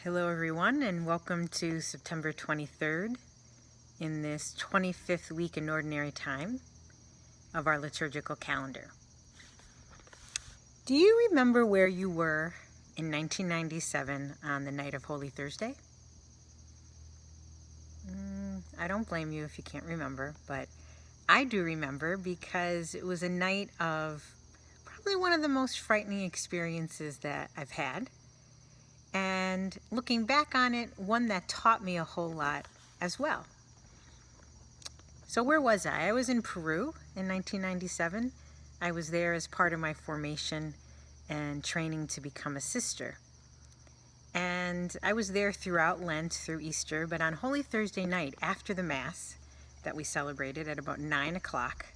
Hello everyone, and welcome to September 23rd in this 25th week in Ordinary Time of our liturgical calendar. Do you remember where you were in 1997 on the night of Holy Thursday? I don't blame you if you can't remember, but I do remember because it was a night of probably one of the most frightening experiences that I've had. And looking back on it, one that taught me a whole lot as well. So where was I? I was in Peru in 1997. I was there as part of my formation and training to become a sister. And I was there throughout Lent, through Easter, but on Holy Thursday night, after the Mass that we celebrated at about 9 o'clock,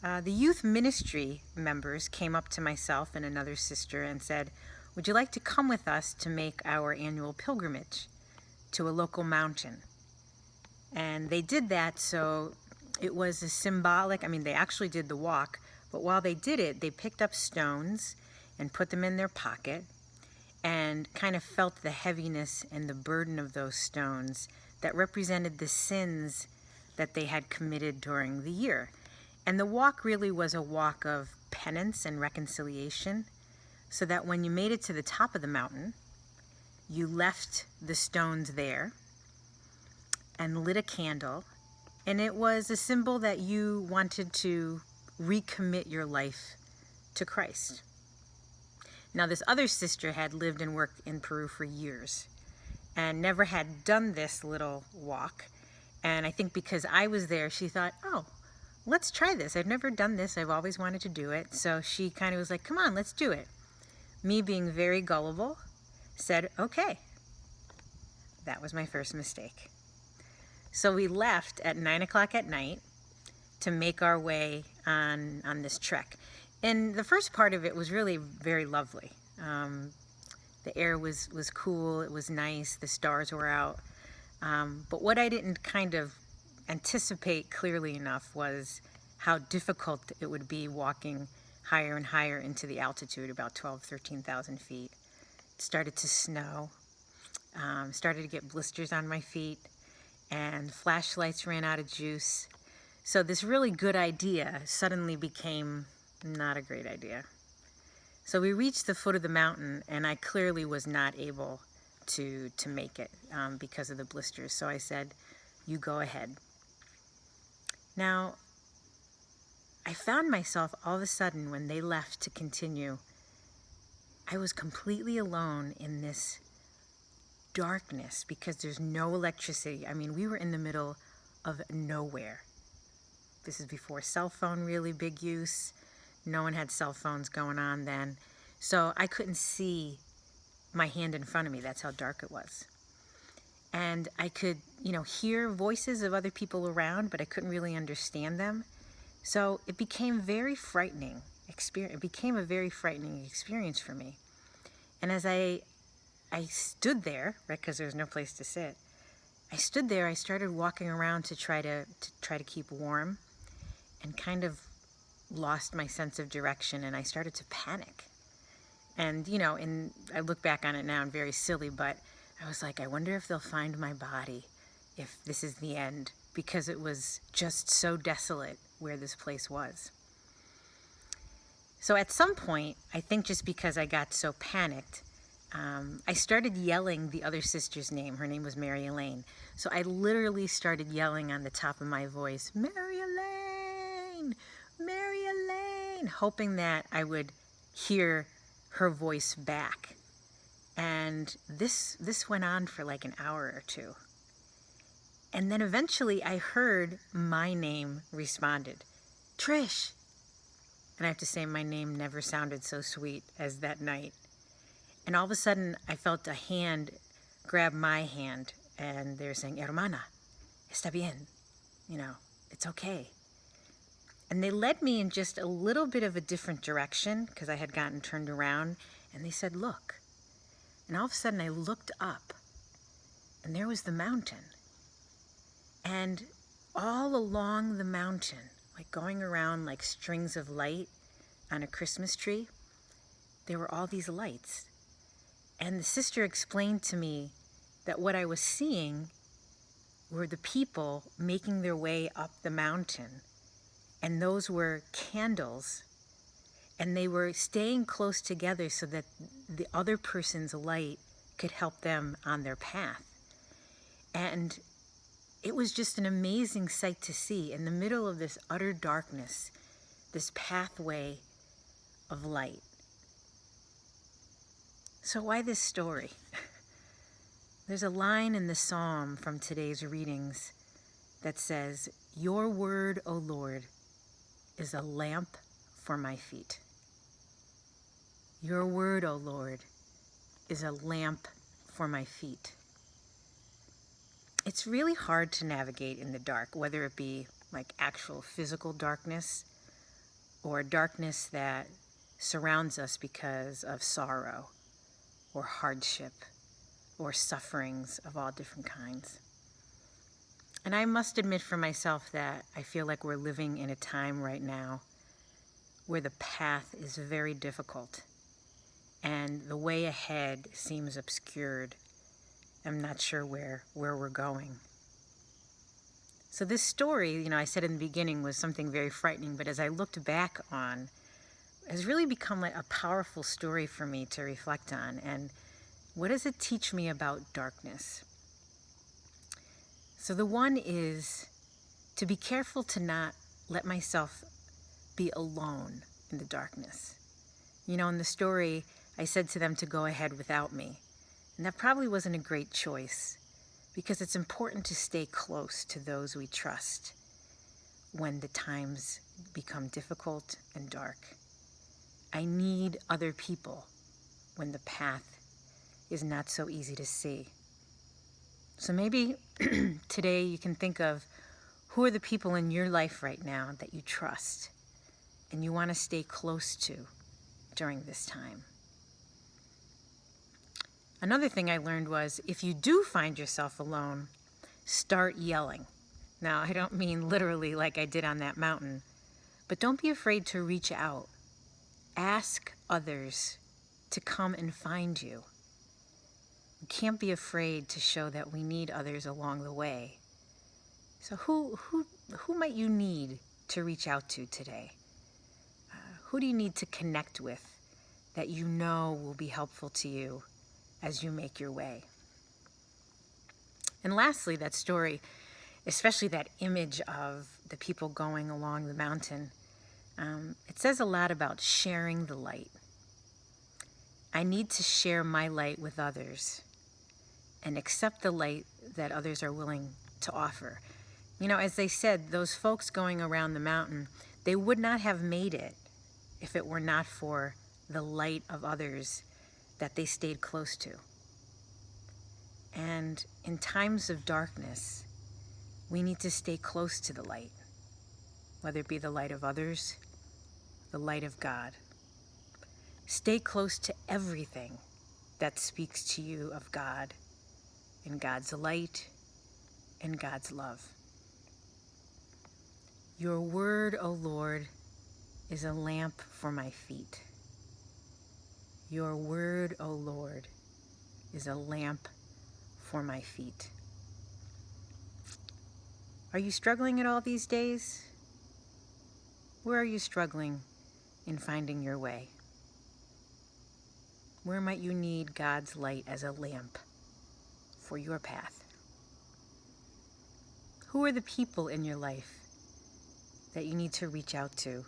the youth ministry members came up to myself and another sister and said, "Would you like to come with us to make our annual pilgrimage to a local mountain?" And they did that, so it was a symbolic, they actually did the walk, but while they did it, they picked up stones and put them in their pocket and kind of felt the heaviness and the burden of those stones that represented the sins that they had committed during the year. And the walk really was a walk of penance and reconciliation, so that when you made it to the top of the mountain, you left the stones there and lit a candle, and it was a symbol that you wanted to recommit your life to Christ. Now, this other sister had lived and worked in Peru for years and never had done this little walk, and I think because I was there, she thought, "Oh, let's try this. I've never done this. I've always wanted to do it." So she kind of was like, "Come on, let's do it." Me, being very gullible, said, "Okay." That was my first mistake. So we left at 9 o'clock at night to make our way on this trek. And the first part of it was really very lovely. The air was cool, it was nice, the stars were out. But what I didn't kind of anticipate clearly enough was how difficult it would be walking higher and higher into the altitude, about 13,000 feet. It started to snow, started to get blisters on my feet, and flashlights ran out of juice. So this really good idea suddenly became not a great idea. So we reached the foot of the mountain, and I clearly was not able to make it because of the blisters. So I said, "You go ahead." Now, I found myself all of a sudden, when they left to continue, I was completely alone in this darkness because there's no electricity. We were in the middle of nowhere. This is before cell phone really big use. No one had cell phones going on then. So I couldn't see my hand in front of me. That's how dark it was. And I could, hear voices of other people around, but I couldn't really understand them. So it became very frightening experience. It became a very frightening experience for me. And as I stood there, right, because there was no place to sit, I stood there. I started walking around to try to keep warm, and kind of lost my sense of direction, and I started to panic. And and I look back on it now, and very silly, but I was like, I wonder if they'll find my body if this is the end, because it was just so desolate where this place was. So at some point, I think just because I got so panicked, I started yelling the other sister's name. Her name was Mary Elaine. So I literally started yelling on the top of my voice, "Mary Elaine, Mary Elaine," hoping that I would hear her voice back. And this went on for like an hour or two. And then eventually I heard my name responded, "Trish." And I have to say, my name never sounded so sweet as that night. And all of a sudden I felt a hand grab my hand, and they're saying, "Hermana, está bien, it's okay." And they led me in just a little bit of a different direction because I had gotten turned around, and they said, "Look." And all of a sudden I looked up, and there was the mountain. And all along the mountain, like going around like strings of light on a Christmas tree, there were all these lights. And the sister explained to me that what I was seeing were the people making their way up the mountain. And those were candles. And they were staying close together so that the other person's light could help them on their path. And it was just an amazing sight to see in the middle of this utter darkness, this pathway of light. So why this story? There's a line in the psalm from today's readings that says, "Your word, O Lord, is a lamp for my feet." Your word, O Lord, is a lamp for my feet. It's really hard to navigate in the dark, whether it be like actual physical darkness or darkness that surrounds us because of sorrow or hardship or sufferings of all different kinds. And I must admit for myself that I feel like we're living in a time right now where the path is very difficult and the way ahead seems obscured. I'm not sure where we're going. So this story, I said in the beginning, was something very frightening, but as I looked back on, has really become like a powerful story for me to reflect on. And what does it teach me about darkness? So the one is to be careful to not let myself be alone in the darkness. In the story, I said to them to go ahead without me. And that probably wasn't a great choice, because it's important to stay close to those we trust when the times become difficult and dark. I need other people when the path is not so easy to see. So maybe today you can think of who are the people in your life right now that you trust and you want to stay close to during this time. Another thing I learned was if you do find yourself alone, start yelling. Now, I don't mean literally like I did on that mountain, but don't be afraid to reach out. Ask others to come and find you. We can't be afraid to show that we need others along the way. So who might you need to reach out to today? Who do you need to connect with that you know will be helpful to you as you make your way? And lastly, that story, especially that image of the people going along the mountain, it says a lot about sharing the light. I need to share my light with others and accept the light that others are willing to offer. As they said, those folks going around the mountain, they would not have made it if it were not for the light of others that they stayed close to. And in times of darkness, we need to stay close to the light, whether it be the light of others, the light of God. Stay close to everything that speaks to you of God and God's light and God's love. Your word, O Lord, is a lamp for my feet. Your word, O Lord, is a lamp for my feet. Are you struggling at all these days? Where are you struggling in finding your way? Where might you need God's light as a lamp for your path? Who are the people in your life that you need to reach out to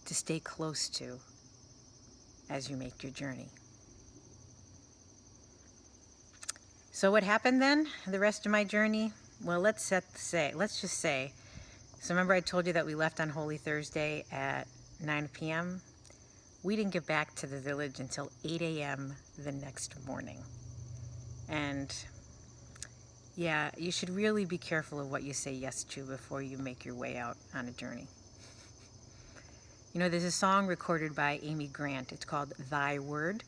stay close to as you make your journey? So what happened then, the rest of my journey? Well, let's just say, so remember I told you that we left on Holy Thursday at 9 p.m.? We didn't get back to the village until 8 a.m. the next morning. And yeah, you should really be careful of what you say yes to before you make your way out on a journey. There's a song recorded by Amy Grant. It's called Thy Word.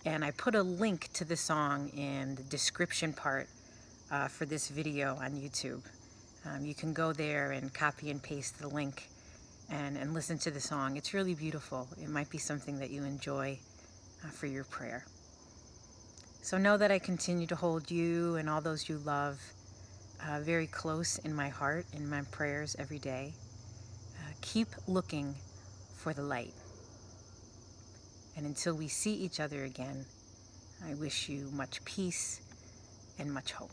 And I put a link to the song in the description part for this video on YouTube. You can go there and copy and paste the link and listen to the song. It's really beautiful. It might be something that you enjoy for your prayer. So know that I continue to hold you and all those you love very close in my heart, in my prayers every day. Keep looking for the light. And until we see each other again, I wish you much peace and much hope.